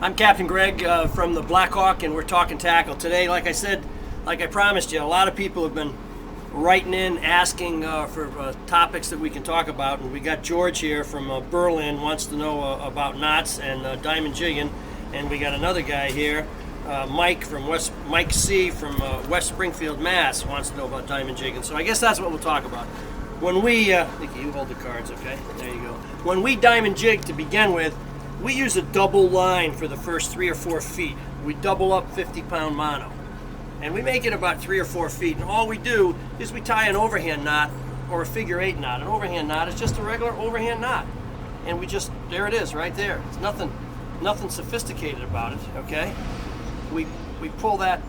I'm Captain Greg from the Black Hawk, and we're talking tackle. Today, like I said, like I promised you, a lot of people have been writing in, asking for topics that we can talk about. And we got George here from Berlin, wants to know about knots and diamond jigging. And we got another guy here, Mike C. from West Springfield, Mass. wants to know about diamond jigging. So I guess that's what we'll talk about. When we, Nikki, you hold the cards, okay? There you go. When we diamond jig to begin with, we use a double line for the first 3 or 4 feet. We double up 50-pound mono. And we make it about 3 or 4 feet. And all we do is we tie an overhand knot or a figure 8 knot. An overhand knot is just a regular overhand knot. And we just, there it is right there. It's nothing sophisticated about it, okay? We pull that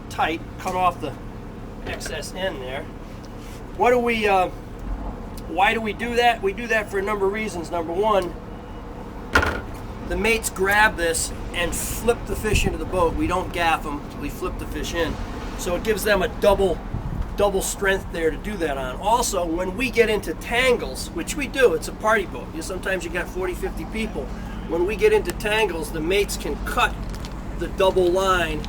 tight, cut off the excess end there. Why do we do that? We do that for a number of reasons. Number one, the mates grab this and flip the fish into the boat. We don't gaff them, we flip the fish in. So it gives them a double strength there to do that on. Also, when we get into tangles, which we do, it's a party boat. Sometimes you got 40, 50 people. When we get into tangles, the mates can cut the double line,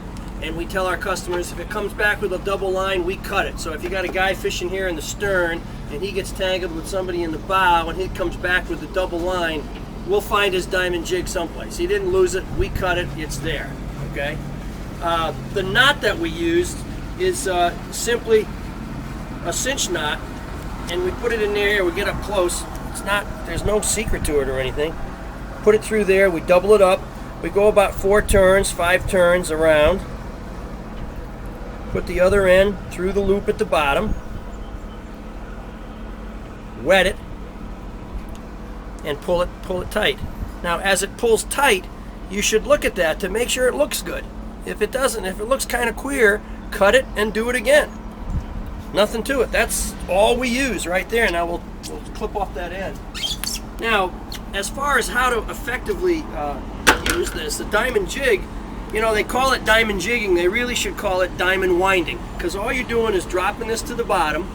and we tell our customers if it comes back with a double line, we cut it. So if you got a guy fishing here in the stern and he gets tangled with somebody in the bow and he comes back with the double line, we'll find his diamond jig someplace. He didn't lose it, we cut it, it's there, okay? The knot that we used is simply a cinch knot, and we put it in there, we get up close. There's no secret to it or anything. Put it through there, we double it up. We go about 4 turns, 5 turns around. Put the other end through the loop at the bottom. Wet it. And pull it tight. Now, as it pulls tight, you should look at that to make sure it looks good. If it doesn't, if it looks kind of queer, cut it and do it again. Nothing to it. That's all we use right there. Now we'll clip off that end. Now, as far as how to effectively use this, the diamond jig, they call it diamond jigging. They really should call it diamond winding, because all you're doing is dropping this to the bottom,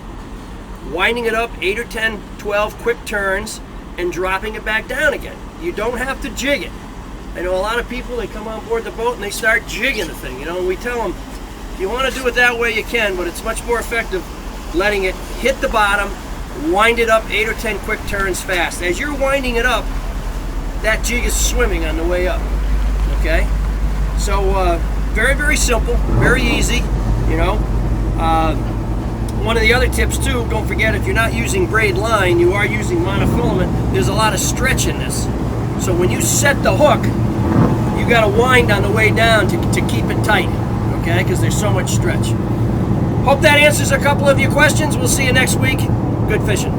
winding it up 8 or 10, 12 quick turns, and dropping it back down again. You don't have to jig it. I know a lot of people, they come on board the boat and they start jigging the thing, and we tell them, if you want to do it that way, you can, but it's much more effective letting it hit the bottom, wind it up 8 or 10 quick turns fast. As you're winding it up, that jig is swimming on the way up, okay? So very, very simple, very easy, One of the other tips too, don't forget, if you're not using braid line, you are using monofilament, there's a lot of stretch in this. So when you set the hook, you got to wind on the way down to keep it tight, okay? Because there's so much stretch. Hope that answers a couple of your questions. We'll see you next week. Good fishing.